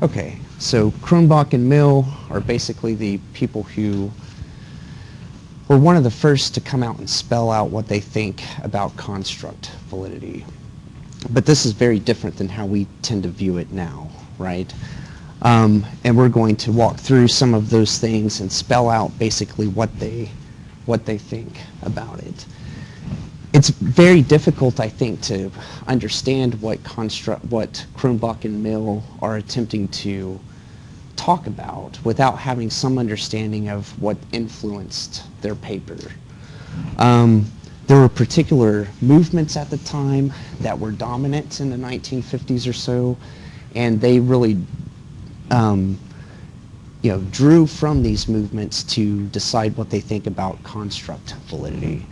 Okay, so Cronbach and Meehl are basically the people who were one of the first to come out and spell out what they think about construct validity. But this is very different than how we tend to view it now, right? And we're going to walk through some of those things and spell out basically what they think about it. It's very difficult, I think, to understand what Cronbach and Meehl are attempting to talk about without having some understanding of what influenced their paper. There were particular movements at the time that were dominant in the 1950s or so, and they really drew from these movements to decide what they think about construct validity.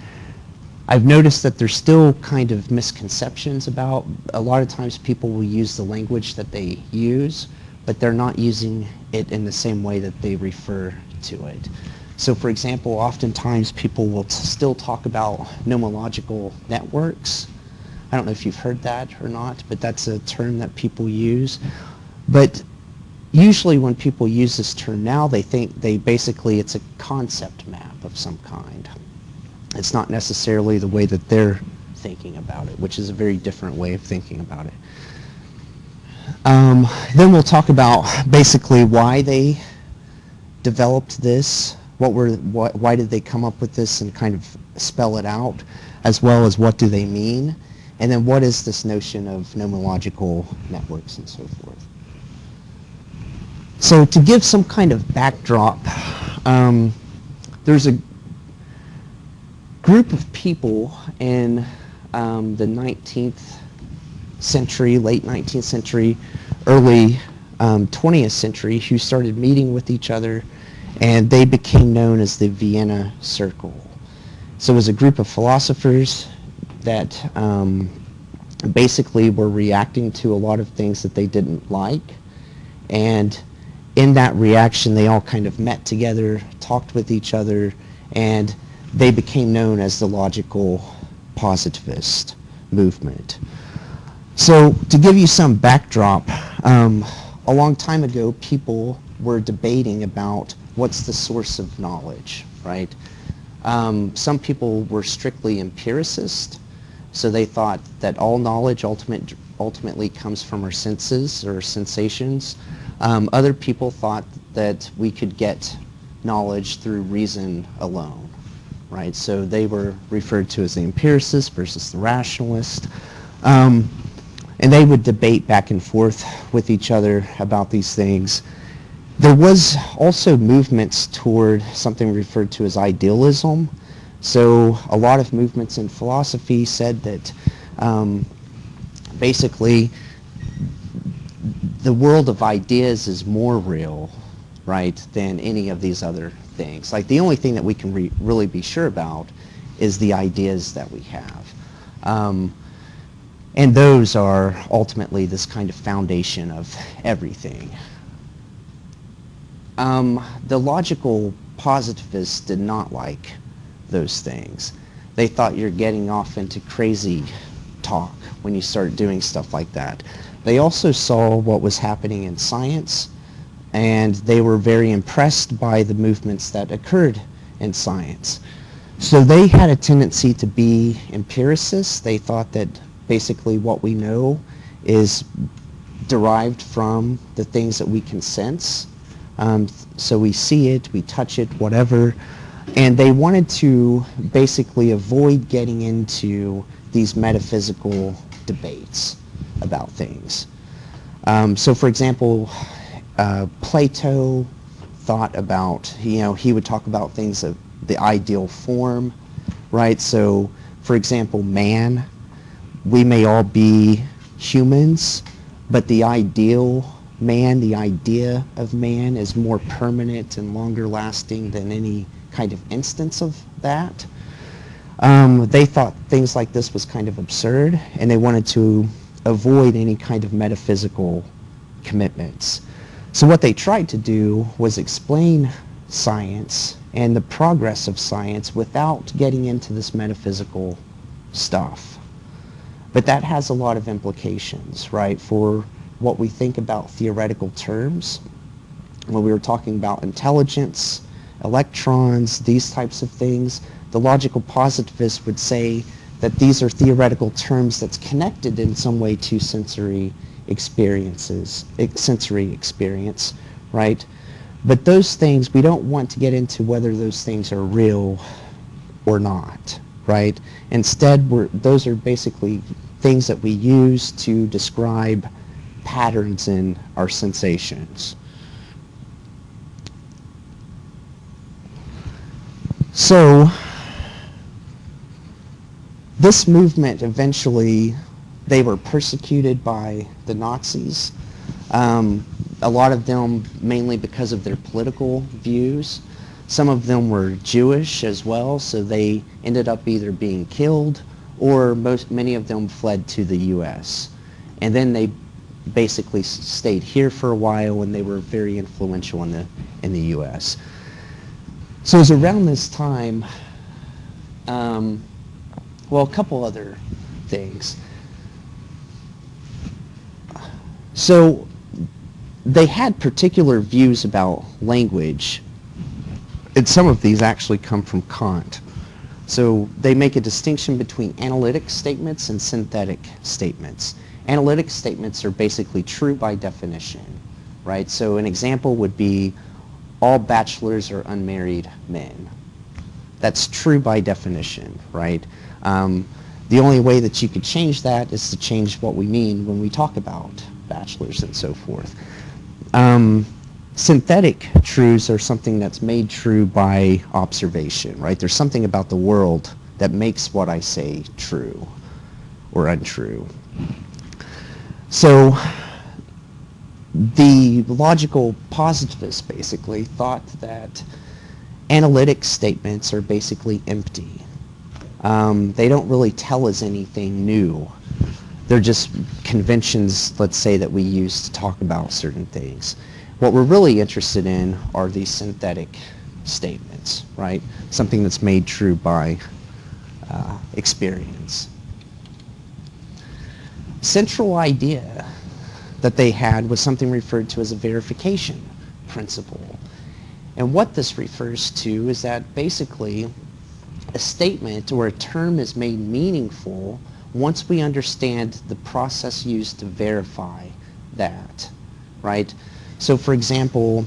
I've noticed that there's still kind of misconceptions about, a lot of times people will use the language that they use, but they're not using it in the same way that they refer to it. So for example, oftentimes people will still talk about nomological networks. I don't know if you've heard that or not, but that's a term that people use. But usually when people use this term now, they think it's a concept map of some kind. It's not necessarily the way that they're thinking about it, which is a very different way of thinking about it. Then we'll talk about basically why they developed this, why did they come up with this and kind of spell it out, as well as what do they mean, and then what is this notion of nomological networks and so forth. So to give some kind of backdrop, there's a group of people in the 19th century, late 19th century, early 20th century who started meeting with each other, and they became known as the Vienna Circle. So it was a group of philosophers that basically were reacting to a lot of things that they didn't like, and in that reaction they all kind of met together, talked with each other, and they became known as the logical positivist movement. So to give you some backdrop, a long time ago people were debating about what's the source of knowledge, right? Some people were strictly empiricist, so they thought that all knowledge ultimately comes from our senses or sensations. Other people thought that we could get knowledge through reason alone, right? So they were referred to as the empiricist versus the rationalist. And they would debate back and forth with each other about these things. There was also movements toward something referred to as idealism. So a lot of movements in philosophy said that basically the world of ideas is more real, right, than any of these other things. Like the only thing that we can really be sure about is the ideas that we have. And those are ultimately this kind of foundation of everything. The logical positivists did not like those things. They thought you're getting off into crazy talk when you start doing stuff like that. They also saw what was happening in science, and they were very impressed by the movements that occurred in science. So they had a tendency to be empiricists. They thought that basically what we know is derived from the things that we can sense. So we see it, we touch it, whatever. And they wanted to basically avoid getting into these metaphysical debates about things. So for example, Plato thought about, he would talk about things of the ideal form, right? So for example, man, we may all be humans, but the ideal man, the idea of man is more permanent and longer lasting than any kind of instance of that. They thought things like this was kind of absurd, and they wanted to avoid any kind of metaphysical commitments. So what they tried to do was explain science and the progress of science without getting into this metaphysical stuff. But that has a lot of implications, right? For what we think about theoretical terms. When we were talking about intelligence, electrons, these types of things, the logical positivist would say that these are theoretical terms that's connected in some way to sensory experience, right? But those things, we don't want to get into whether those things are real or not, right? Instead, those are basically things that we use to describe patterns in our sensations. So, this movement eventually, they were persecuted by the Nazis. A lot of them mainly because of their political views. Some of them were Jewish as well, so they ended up either being killed or many of them fled to the U.S. And then they basically stayed here for a while, and they were very influential in the U.S. So it was around this time, well, a couple other things. So they had particular views about language, and some of these actually come from Kant. So they make a distinction between analytic statements and synthetic statements. Analytic statements are basically true by definition, right? So an example would be, all bachelors are unmarried men. That's true by definition, right? The only way that you could change that is to change what we mean when we talk about bachelors and so forth. Synthetic truths are something that's made true by observation, right? There's something about the world that makes what I say true or untrue. So the logical positivists basically thought that analytic statements are basically empty. They don't really tell us anything new. They're just conventions, let's say, that we use to talk about certain things. What we're really interested in are these synthetic statements, right? Something that's made true by experience. Central idea that they had was something referred to as a verification principle. And what this refers to is that basically a statement or a term is made meaningful once we understand the process used to verify that, right? So for example,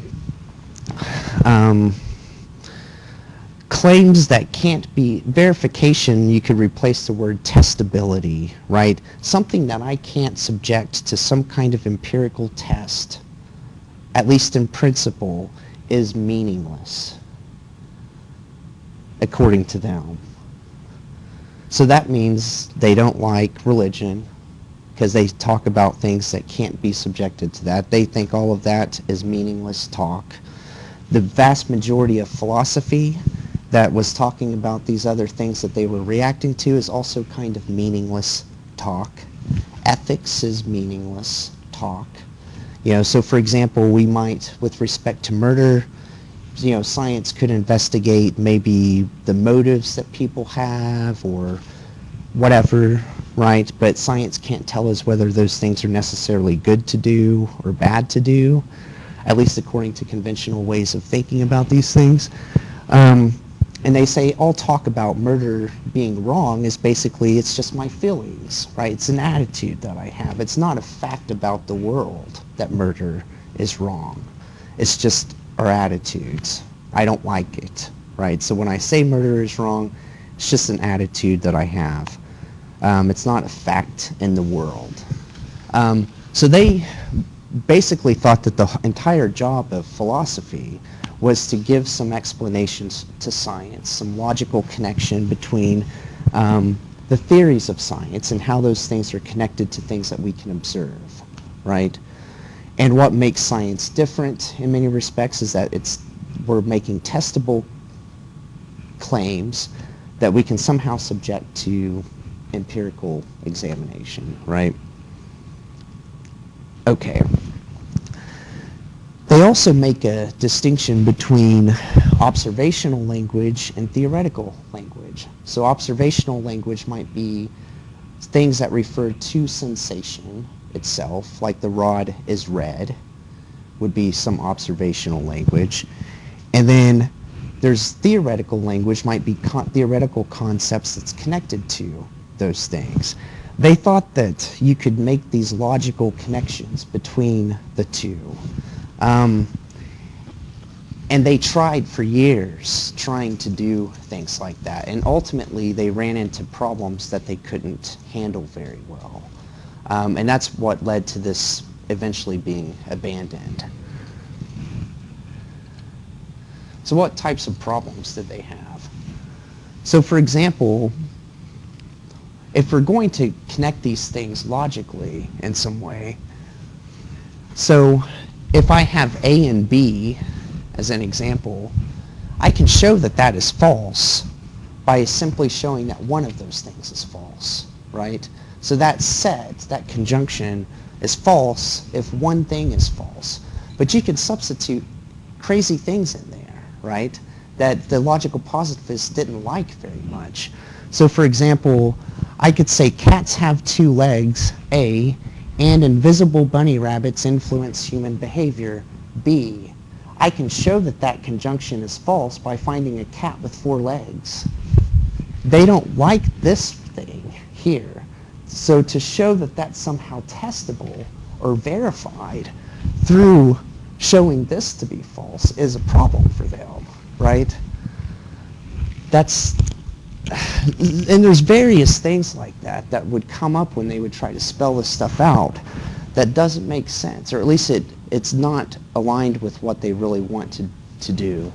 claims that can't be, verification, you could replace the word testability, right? Something that I can't subject to some kind of empirical test, at least in principle, is meaningless, according to them. So that means they don't like religion because they talk about things that can't be subjected to that. They think all of that is meaningless talk. The vast majority of philosophy that was talking about these other things that they were reacting to is also kind of meaningless talk. Ethics is meaningless talk. You know, so for example, we might, with respect to murder, you know, science could investigate maybe the motives that people have or whatever, right? But science can't tell us whether those things are necessarily good to do or bad to do, at least according to conventional ways of thinking about these things. And they say all talk about murder being wrong is basically, it's just my feelings, right? It's an attitude that I have. It's not a fact about the world that murder is wrong. It's just our attitudes. I don't like it, right? So when I say murder is wrong, it's just an attitude that I have. It's not a fact in the world. So they basically thought that the entire job of philosophy was to give some explanations to science, some logical connection between the theories of science and how those things are connected to things that we can observe, right? And what makes science different in many respects is that we're making testable claims that we can somehow subject to empirical examination, right? Okay. They also make a distinction between observational language and theoretical language. So observational language might be things that refer to sensation, itself, like the rod is red, would be some observational language. And then there's theoretical language, might be theoretical concepts that's connected to those things. They thought that you could make these logical connections between the two. And they tried for years trying to do things like that. And ultimately, they ran into problems that they couldn't handle very well. And that's what led to this eventually being abandoned. So what types of problems did they have? So for example, if we're going to connect these things logically in some way, so if I have A and B as an example, I can show that that is false by simply showing that one of those things is false, right? So that set, that conjunction, is false if one thing is false. But you can substitute crazy things in there, right, that the logical positivists didn't like very much. So for example, I could say cats have 2 legs, A, and invisible bunny rabbits influence human behavior, B. I can show that that conjunction is false by finding a cat with 4 legs. They don't like this thing here. So to show that that's somehow testable or verified through showing this to be false is a problem for them, right? And there's various things like that that would come up when they would try to spell this stuff out that doesn't make sense, or at least it's not aligned with what they really want to do.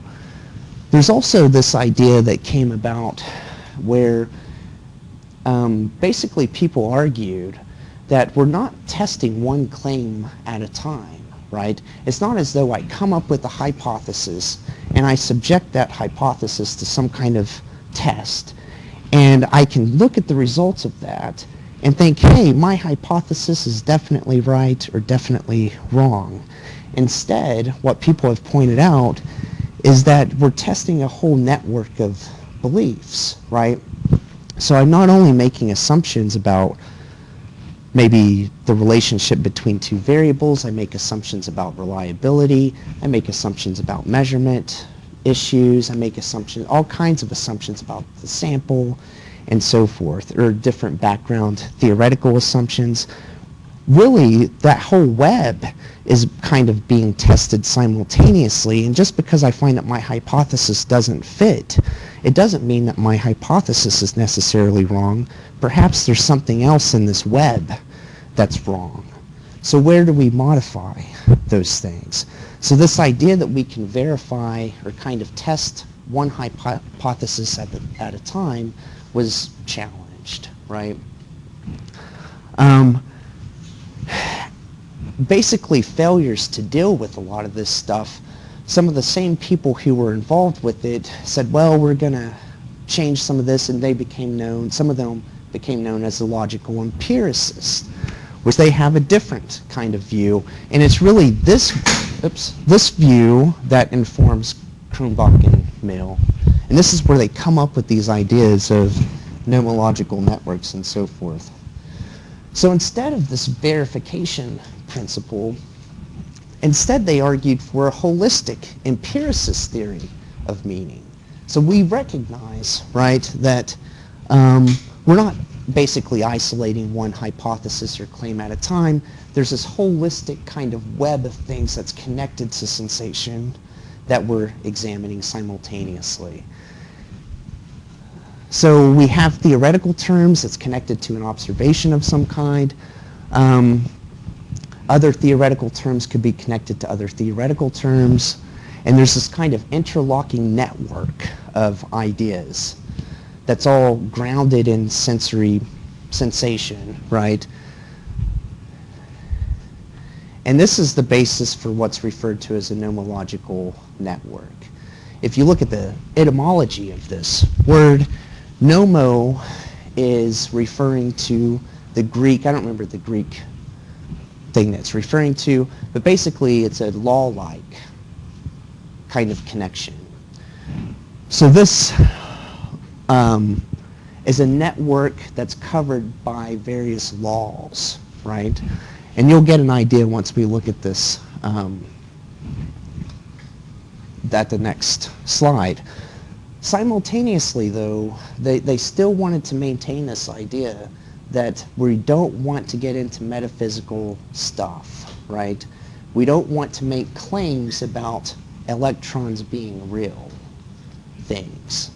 There's also this idea that came about where basically people argued that we're not testing one claim at a time, right? It's not as though I come up with a hypothesis and I subject that hypothesis to some kind of test, and I can look at the results of that and think, hey, my hypothesis is definitely right or definitely wrong. Instead, what people have pointed out is that we're testing a whole network of beliefs, right? So I'm not only making assumptions about maybe the relationship between 2 variables, I make assumptions about reliability, I make assumptions about measurement issues, I make all kinds of assumptions about the sample and so forth, or different background theoretical assumptions. Really, that whole web is kind of being tested simultaneously, and just because I find that my hypothesis doesn't fit, it doesn't mean that my hypothesis is necessarily wrong. Perhaps there's something else in this web that's wrong. So where do we modify those things? So this idea that we can verify or kind of test one hypothesis at a time was challenged, right? Basically, failures to deal with a lot of this stuff, some of the same people who were involved with it said, well, we're going to change some of this, and some of them became known as the logical empiricists, which they have a different kind of view, and it's really this view that informs Cronbach and Meehl. And this is where they come up with these ideas of nomological networks and so forth. So instead of this verification principle, instead they argued for a holistic empiricist theory of meaning. So we recognize, right, that we're not basically isolating one hypothesis or claim at a time. There's this holistic kind of web of things that's connected to sensation that we're examining simultaneously. So we have theoretical terms that's connected to an observation of some kind. Other theoretical terms could be connected to other theoretical terms. And there's this kind of interlocking network of ideas that's all grounded in sensory sensation, right? And this is the basis for what's referred to as a nomological network. If you look at the etymology of this word, nomo is referring to the Greek, I don't remember the Greek thing that's referring to, but basically it's a law-like kind of connection. So this is a network that's covered by various laws, right? And you'll get an idea once we look at this at the next slide. Simultaneously, though, they still wanted to maintain this idea that we don't want to get into metaphysical stuff, right? We don't want to make claims about electrons being real things.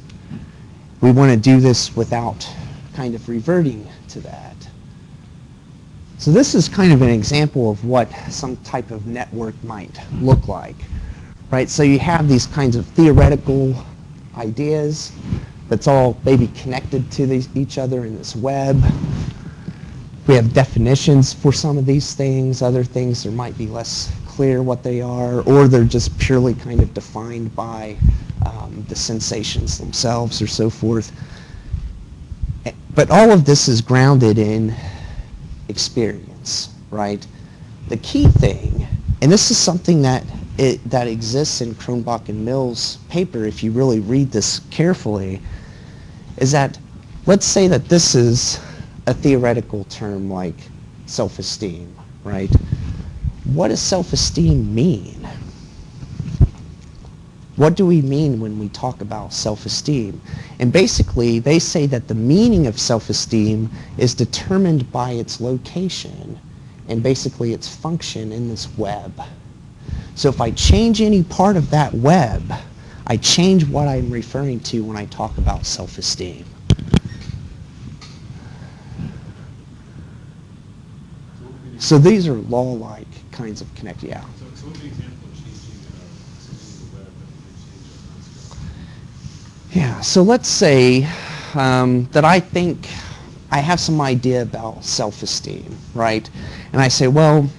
We want to do this without kind of reverting to that. So this is kind of an example of what some type of network might look like, right? So you have these kinds of theoretical ideas that's all maybe connected to each other in this web. We have definitions for some of these things. Other things, there might be less clear what they are, or they're just purely kind of defined by the sensations themselves or so forth. But all of this is grounded in experience, right? The key thing, and this is something that exists in Cronbach and Meehl's paper, if you really read this carefully, is that let's say that this is a theoretical term like self-esteem, right? What does self-esteem mean? What do we mean when we talk about self-esteem? And basically, they say that the meaning of self-esteem is determined by its location and basically its function in this web. So if I change any part of that web, I change what I'm referring to when I talk about self-esteem. So these are law-like kinds of connections. Yeah. So what would be an example of changing something in the web that would change a construct? Yeah, so let's say that I think I have some idea about self-esteem, right? And I say, well,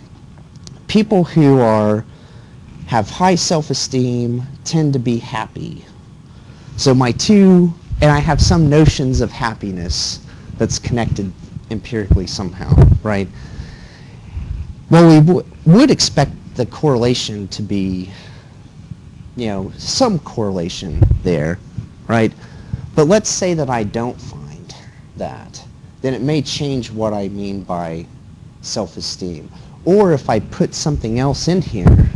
people who have high self-esteem tend to be happy. So and I have some notions of happiness that's connected empirically somehow, right? Well, we would expect the correlation to be, some correlation there, right? But let's say that I don't find that. Then it may change what I mean by self-esteem. Or if I put something else in here,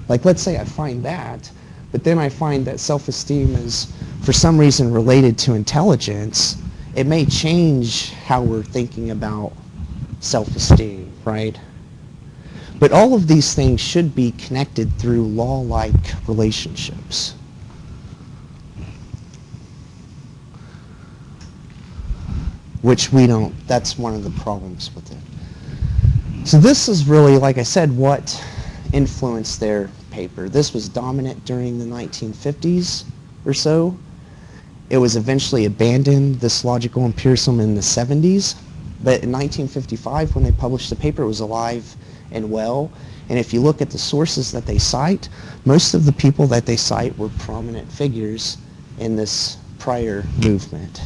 like let's say I find that, but then I find that self-esteem is for some reason related to intelligence, it may change how we're thinking about self-esteem, right? But all of these things should be connected through law-like relationships. Which we don't, that's one of the problems with it. So this is really, like I said, what influenced their paper. This was dominant during the 1950s or so. It was eventually abandoned, this logical empiricism, in the 70s. But in 1955, when they published the paper, it was alive and well. And if you look at the sources that they cite, most of the people that they cite were prominent figures in this prior movement.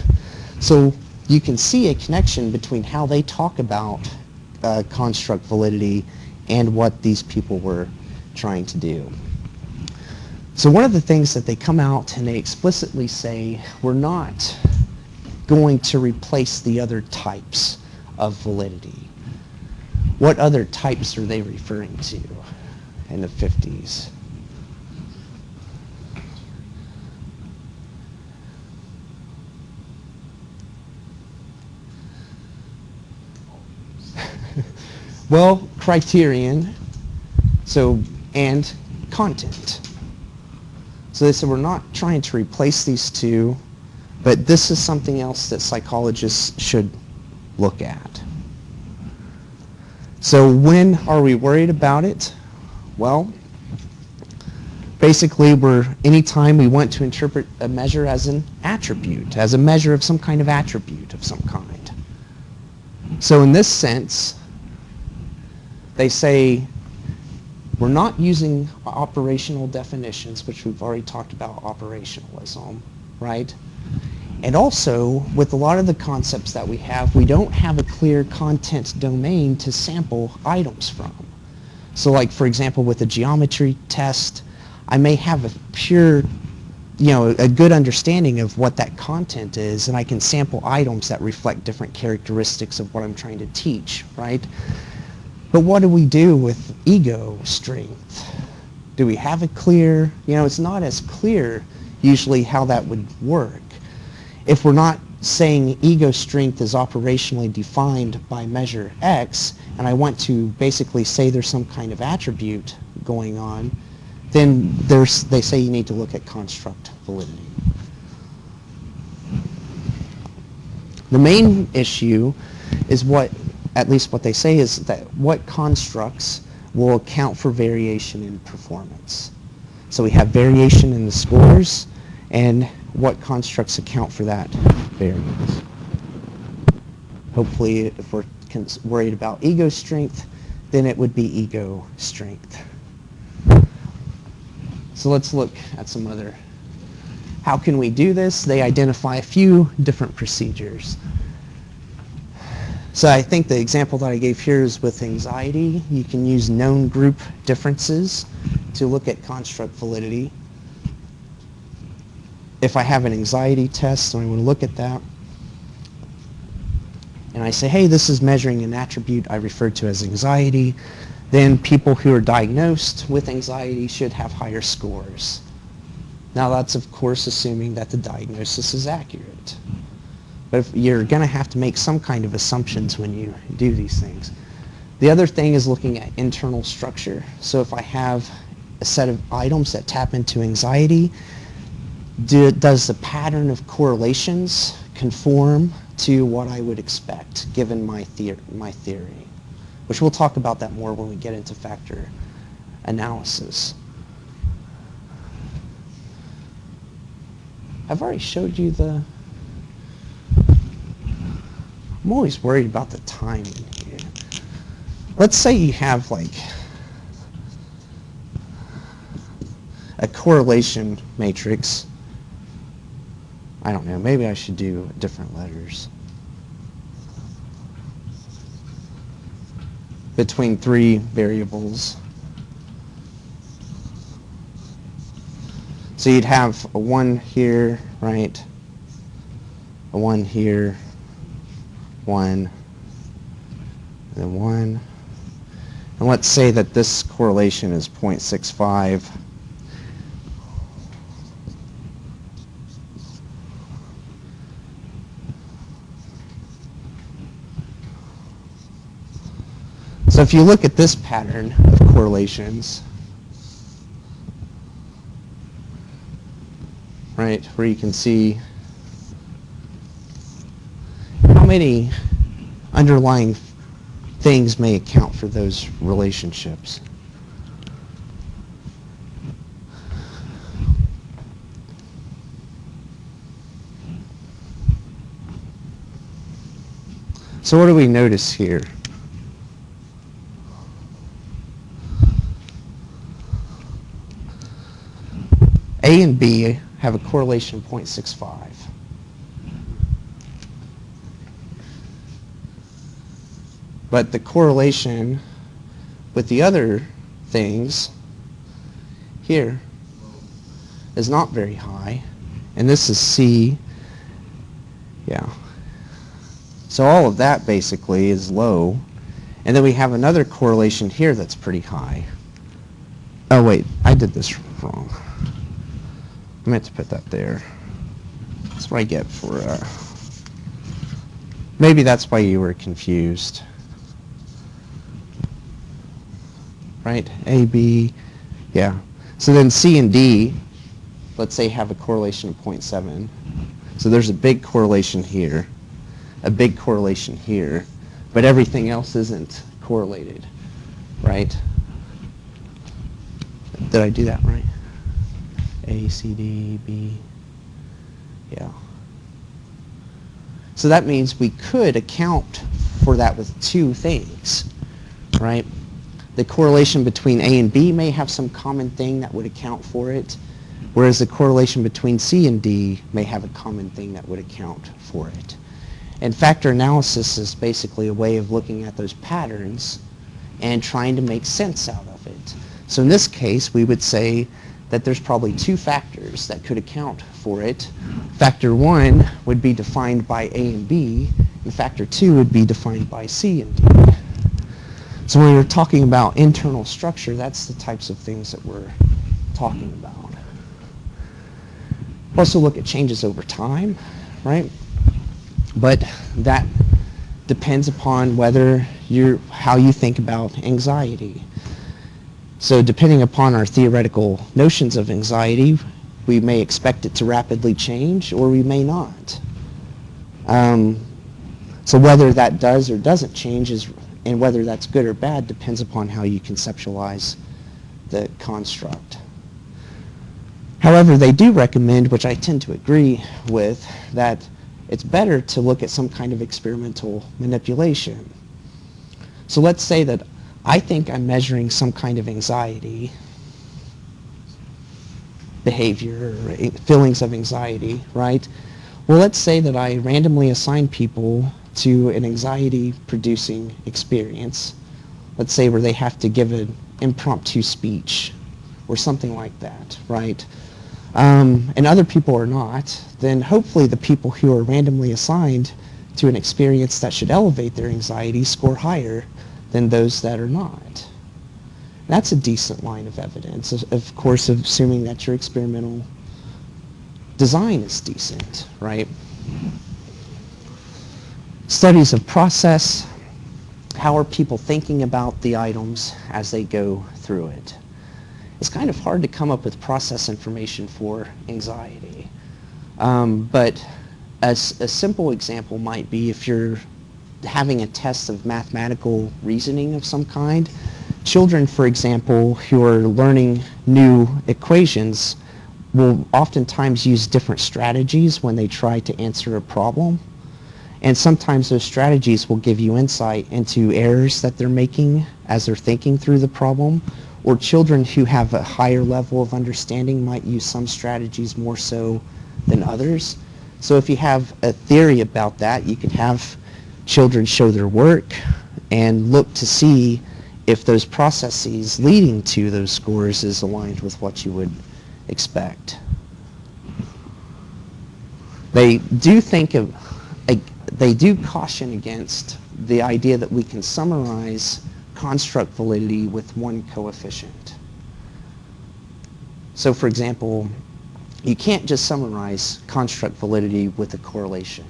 So you can see a connection between how they talk about construct validity and what these people were trying to do. So one of the things that they come out and they explicitly say, we're not going to replace the other types of validity. What other types are they referring to in the 50s? Well, criterion, and content. So they said we're not trying to replace these two, but this is something else that psychologists should look at. So when are we worried about it? Well, basically anytime we want to interpret a measure as an attribute, as a measure of some kind of attribute of some kind. So in this sense, they say we're not using operational definitions, which we've already talked about operationalism, right? And also, with a lot of the concepts that we have, we don't have a clear content domain to sample items from. So like, for example, with a geometry test, I may have a pure, a good understanding of what that content is, and I can sample items that reflect different characteristics of what I'm trying to teach, right? But what do we do with ego strength? Do we have it clear? It's not as clear usually how that would work. If we're not saying ego strength is operationally defined by measure X, and I want to basically say there's some kind of attribute going on, then they say you need to look at construct validity. The main issue is at least what they say is that what constructs will account for variation in performance. So we have variation in the scores, and what constructs account for that variance. Hopefully, if we're worried about ego strength, then it would be ego strength. So let's look at some other. How can we do this? They identify a few different procedures. So I think the example that I gave here is with anxiety. You can use known group differences to look at construct validity. If I have an anxiety test and I want to look at that, and I say, hey, this is measuring an attribute I refer to as anxiety, then people who are diagnosed with anxiety should have higher scores. Now that's of course assuming that the diagnosis is accurate. But if you're going to have to make some kind of assumptions when you do these things. The other thing is looking at internal structure. So if I have a set of items that tap into anxiety, does the pattern of correlations conform to what I would expect given my theory? Which we'll talk about that more when we get into factor analysis. I've already showed you the... I'm always worried about the timing here. Let's say you have like a correlation matrix. I don't know, maybe I should do different letters. Between three variables. So you'd have a 1 here, right? A 1 here, 1, and then 1. And let's say that this correlation is 0.65. So if you look at this pattern of correlations, right, where you can see how many underlying things may account for those relationships. So what do we notice here? A and B have a correlation of 0.65. But the correlation with the other things here is not very high. And this is C. Yeah. So all of that basically is low. And then we have another correlation here that's pretty high. Oh wait, I did this wrong. I meant to put that there. That's what I get for, maybe that's why you were confused. Right? A, B, yeah. So then C and D, let's say, have a correlation of 0.7. So there's a big correlation here, a big correlation here, but everything else isn't correlated, right? Did I do that right? A, C, D, B, yeah. So that means we could account for that with two things, right? The correlation between A and B may have some common thing that would account for it, whereas the correlation between C and D may have a common thing that would account for it. And factor analysis is basically a way of looking at those patterns and trying to make sense out of it. So in this case, we would say that there's probably two factors that could account for it. Factor 1 would be defined by A and B, and factor 2 would be defined by C and D. So when we're talking about internal structure, that's the types of things that we're talking about. Also look at changes over time, right? But that depends upon how you think about anxiety. So depending upon our theoretical notions of anxiety, we may expect it to rapidly change or we may not. So whether that does or doesn't change and whether that's good or bad depends upon how you conceptualize the construct. However, they do recommend, which I tend to agree with, that it's better to look at some kind of experimental manipulation. So let's say that I think I'm measuring some kind of anxiety, behavior, or feelings of anxiety, right? Well, let's say that I randomly assign people to an anxiety-producing experience, let's say where they have to give an impromptu speech or something like that, right? And other people are not, then hopefully the people who are randomly assigned to an experience that should elevate their anxiety score higher than those that are not. That's a decent line of evidence, of course, assuming that your experimental design is decent, right? Studies of process. How are people thinking about the items as they go through it? It's kind of hard to come up with process information for anxiety. But a simple example might be if you're having a test of mathematical reasoning of some kind. Children, for example, who are learning new equations will oftentimes use different strategies when they try to answer a problem. And sometimes those strategies will give you insight into errors that they're making as they're thinking through the problem. Or children who have a higher level of understanding might use some strategies more so than others. So if you have a theory about that, you can have children show their work and look to see if those processes leading to those scores is aligned with what you would expect. They do caution against the idea that we can summarize construct validity with one coefficient. So for example, you can't just summarize construct validity with a correlation.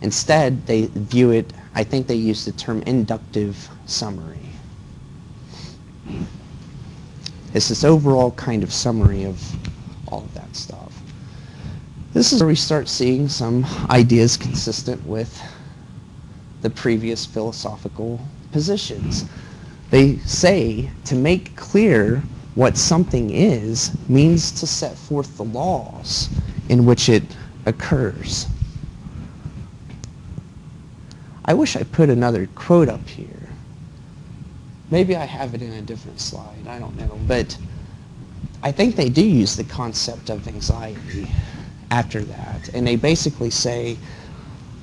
Instead, they view it, I think they use the term inductive summary. It's this overall kind of summary of all of that stuff. This is where we start seeing some ideas consistent with the previous philosophical positions. They say to make clear what something is means to set forth the laws in which it occurs. I wish I put another quote up here. Maybe I have it in a different slide, I don't know. But I think they do use the concept of anxiety after that. And they basically say,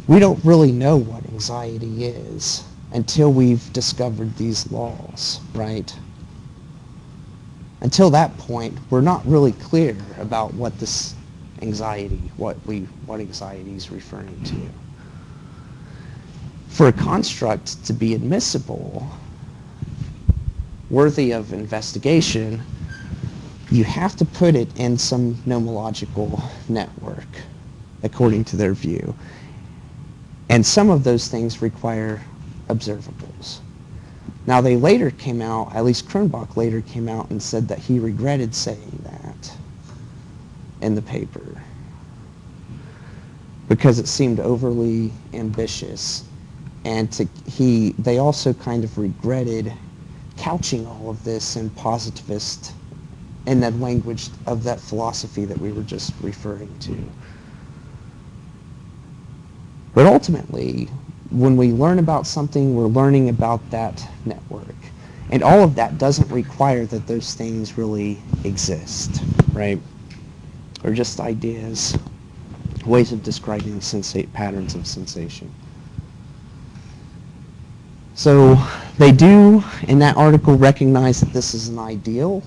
we don't really know what anxiety is until we've discovered these laws, right? Until that point, we're not really clear about what this anxiety, what anxiety is referring to. For a construct to be admissible, worthy of investigation, you have to put it in some nomological network, according to their view. And some of those things require observables. Now they later came out, at least Cronbach later came out and said that he regretted saying that in the paper because it seemed overly ambitious. And they also kind of regretted couching all of this in positivist, in that language of that philosophy that we were just referring to. But ultimately, when we learn about something, we're learning about that network. And all of that doesn't require that those things really exist, right? Or just ideas, ways of describing patterns of sensation. So they do, in that article, recognize that this is an ideal,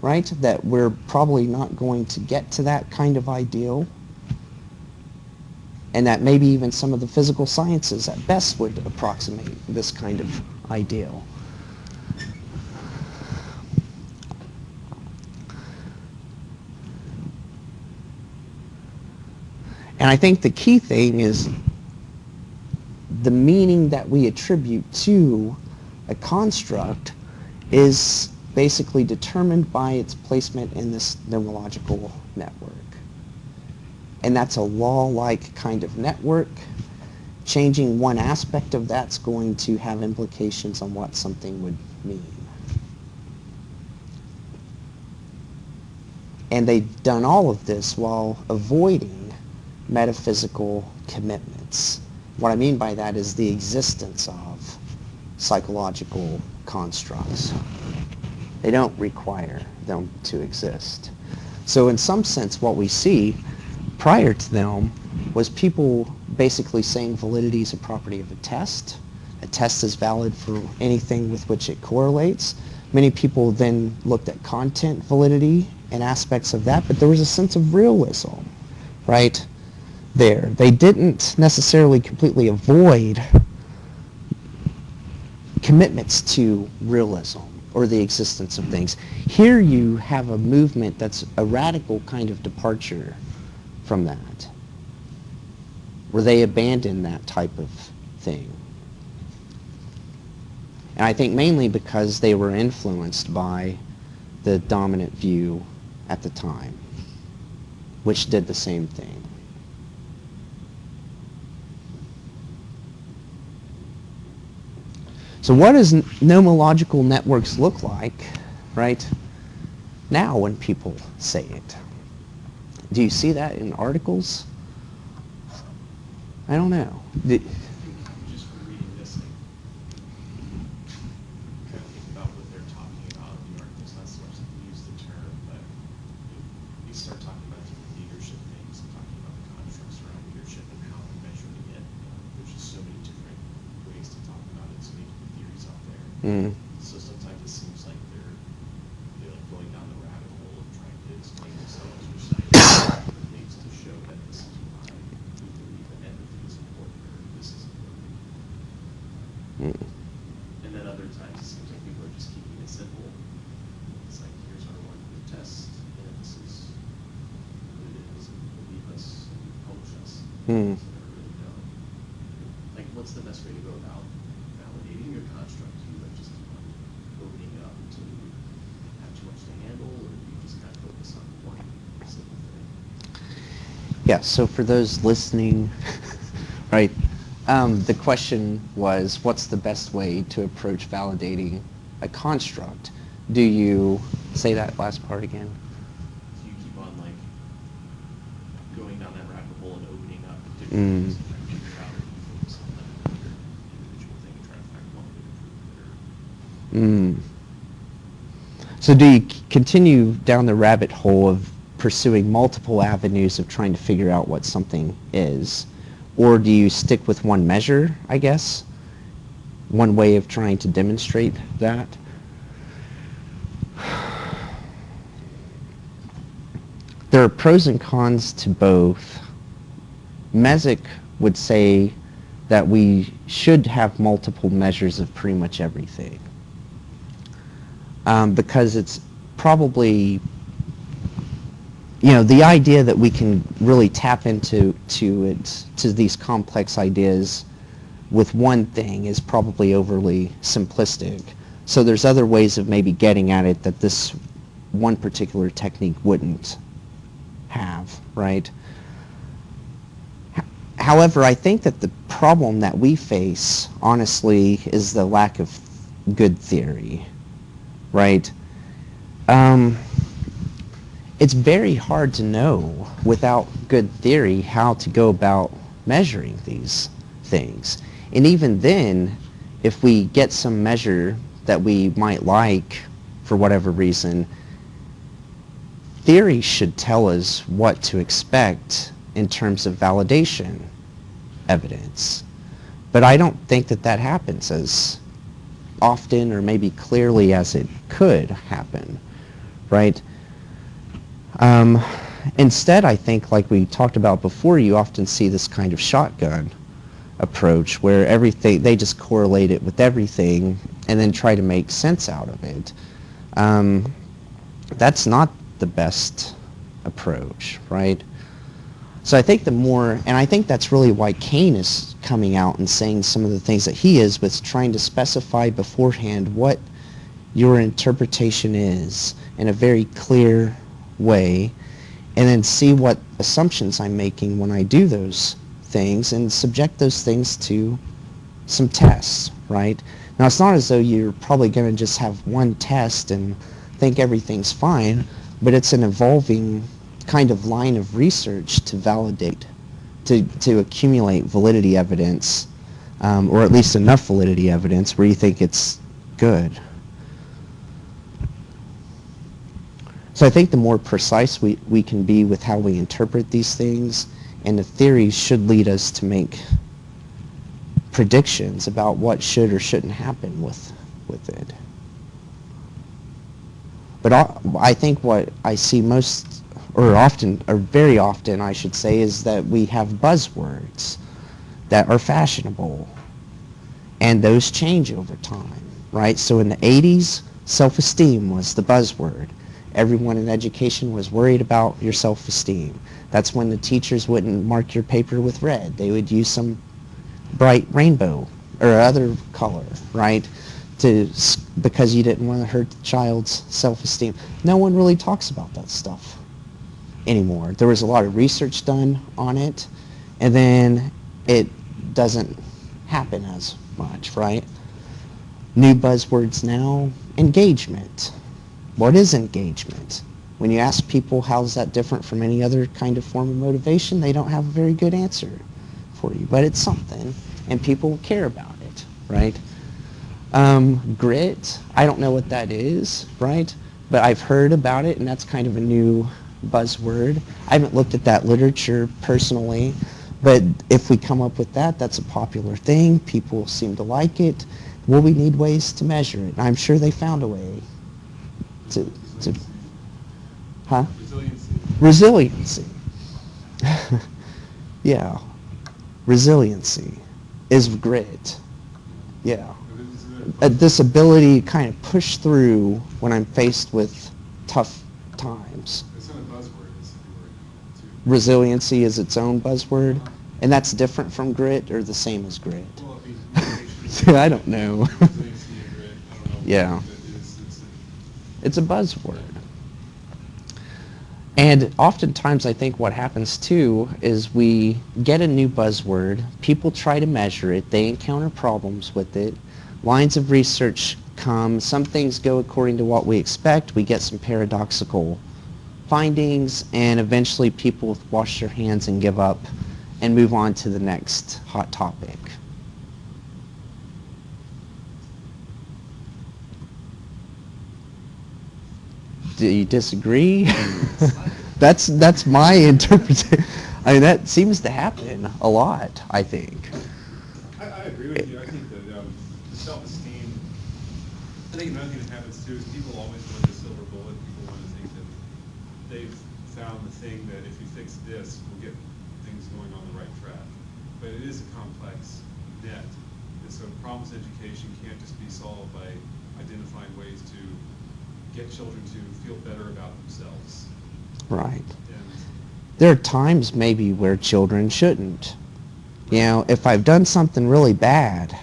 right? That we're probably not going to get to that kind of ideal. and that maybe even some of the physical sciences at best would approximate this kind of ideal. And I think the key thing is the meaning that we attribute to a construct is basically determined by its placement in this nomological network. And that's a law-like kind of network. Changing one aspect of that's going to have implications on what something would mean. And they've done all of this while avoiding metaphysical commitments. What I mean by that is the existence of psychological constructs. They don't require them to exist. So in some sense, what we see prior to them was people basically saying validity is a property of a test. A test is valid for anything with which it correlates. Many people then looked at content validity and aspects of that, but there was a sense of realism, right, there. They didn't necessarily completely avoid commitments to realism or the existence of things. Here you have a movement that's a radical kind of departure from that, where they abandon that type of thing. And I think mainly because they were influenced by the dominant view at the time, which did the same thing. So what does nomological networks look like, right, now when people say it? Do you see that in articles? I don't know. Just from reading this, like, kind of think about what they're talking about in the articles, not so much that they use the term, but you start talking about different leadership things, and talking about the constructs around leadership and how they're measuring it. There's just so many different ways to talk about it, so many different theories out there. So sometimes it seems like they're like going down the rabbit hole of trying to explain themselves or cite things to show that this is why we believe that empathy is important or this is important. And then other times it seems like people are just keeping it simple. It's like, here's our one good test, and this is what it is, and believe us and publish us. So I don't really know. Like, what's the best way to go about validating your construct? Do you like just keep on opening it up until you have too much to handle, or do you just kind of focus on one simple thing? Yeah, so for those listening, right, the question was, what's the best way to approach validating a construct? Do you say that last part again? Do you keep on like going down that rabbit hole and opening up different things and trying to figure out, or do you focus on like your individual thing and try to find one way to prove it? So do you continue down the rabbit hole of pursuing multiple avenues of trying to figure out what something is? Or do you stick with one measure, I guess? One way of trying to demonstrate that? There are pros and cons to both. Mesick would say that we should have multiple measures of pretty much everything. Because it's probably, the idea that we can really tap into these complex ideas with one thing is probably overly simplistic. So there's other ways of maybe getting at it that this one particular technique wouldn't have, right? However, I think that the problem that we face, honestly, is the lack of good theory, right? It's very hard to know without good theory how to go about measuring these things. And even then, if we get some measure that we might like for whatever reason, theory should tell us what to expect in terms of validation evidence. But I don't think that that happens as often or maybe clearly as it could happen, right? instead, I think, like we talked about before, you often see this kind of shotgun approach where everything, they just correlate it with everything and then try to make sense out of it. That's not the best approach, right? So I think the more, and I think that's really why Kane is coming out and saying some of the things that he is, with trying to specify beforehand what your interpretation is in a very clear way, and then see what assumptions I'm making when I do those things, and subject those things to some tests, right? Now, it's not as though you're probably going to just have one test and think everything's fine, but it's an evolving kind of line of research to validate, to accumulate validity evidence, or at least enough validity evidence where you think it's good. So I think the more precise we can be with how we interpret these things, and the theories should lead us to make predictions about what should or shouldn't happen with it. But I think what I see most, or often, or very often I should say, is that we have buzzwords that are fashionable, and those change over time, right? So in the 80s, self-esteem was the buzzword. Everyone in education was worried about your self-esteem. That's when the teachers wouldn't mark your paper with red. They would use some bright rainbow or other color, right? Because you didn't want to hurt the child's self-esteem. No one really talks about that stuff anymore. There was a lot of research done on it, and then it doesn't happen as much, right? New buzzwords now, engagement. What is engagement? When you ask people how's that different from any other kind of form of motivation, they don't have a very good answer for you, but it's something, and people care about it, right? Grit, I don't know what that is, right? But I've heard about it, and that's kind of a new buzzword. I haven't looked at that literature personally, but if we come up with that, that's a popular thing. People seem to like it. Well, we need ways to measure it. I'm sure they found a way to huh? Resiliency. Yeah. Resiliency is grit. Yeah. This ability to kind of push through when I'm faced with tough times. It's not a buzzword, it's a word too. Resiliency is its own buzzword, and that's different from grit or the same as grit? Well, it means I don't know. resiliency and grit, I don't know. Yeah. It's a buzzword. And oftentimes I think what happens too is we get a new buzzword, people try to measure it, they encounter problems with it, lines of research come, some things go according to what we expect, we get some paradoxical findings, and eventually people wash their hands and give up and move on to the next hot topic. Do you disagree? That's my interpretation. I mean, that seems to happen a lot, I think. I agree with you. I think that the self-esteem, I think another thing that happens too is people always want the silver bullet. People want to think that they've found the thing that if you fix this, we'll get things going on the right track. But it is a complex net. And so problems in education can't just be solved by identifying ways to get children to feel better about themselves. Right. And There are times maybe where children shouldn't. You know, if I've done something really bad,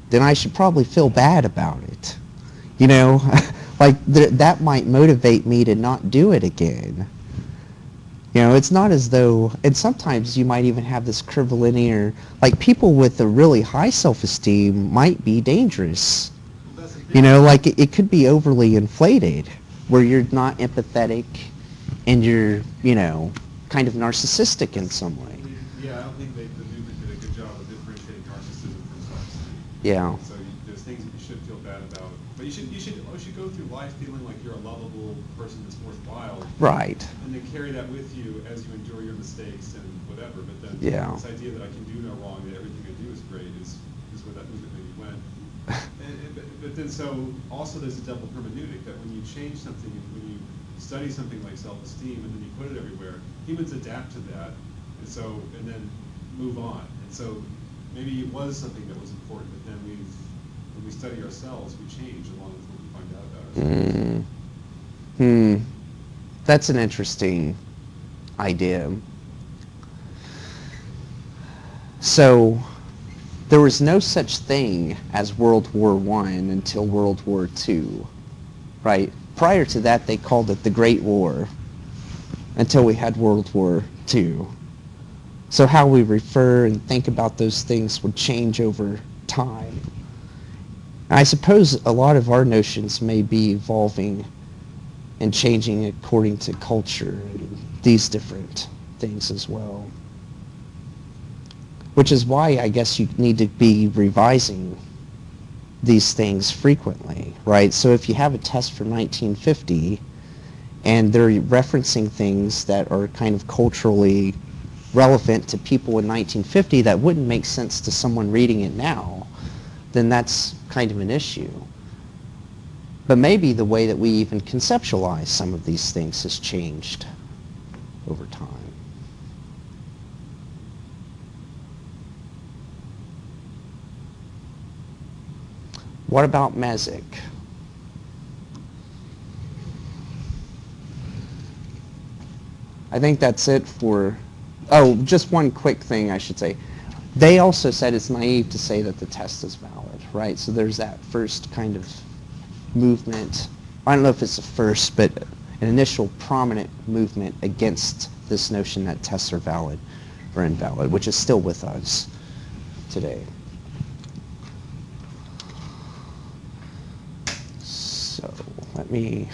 then I should probably feel bad about it. You know, like that might motivate me to not do it again. You know, it's not as though, and sometimes you might even have this curvilinear, like people with a really high self-esteem might be dangerous. You know, like it could be overly inflated, where you're not empathetic and you're, you know, kind of narcissistic in some way. yeah, I don't think the movement did a good job of differentiating narcissism from self-esteem. Yeah. So there's things that you should feel bad about, but you should go through life feeling like you're a lovable person that's worthwhile. Right. And then carry that with you as you endure your mistakes and whatever. But then Yeah. this idea that I can do no wrong, that everything I do is great, is where that movement maybe went. But then so also there's a double hermeneutic that when you change something, when you study something like self-esteem and then you put it everywhere, humans adapt to that, and then move on. And so maybe it was something that was important, but then when we study ourselves, we change along with what we find out about ourselves. That's an interesting idea. So there was no such thing as World War I until World War II, right? Prior to that, they called it the Great War until we had World War II. So how we refer and think about those things would change over time. I suppose a lot of our notions may be evolving and changing according to culture and these different things as well. Which is why I guess you need to be revising these things frequently, right? So if you have a test from 1950 and they're referencing things that are kind of culturally relevant to people in 1950 that wouldn't make sense to someone reading it now, then that's kind of an issue. But maybe the way that we even conceptualize some of these things has changed over time. What about Mesic? I think that's it for... Oh, just one quick thing I should say. They also said it's naive to say that the test is valid, right? So there's that first kind of movement. I don't know if it's the first, but an initial prominent movement against this notion that tests are valid or invalid, which is still with us today. So let me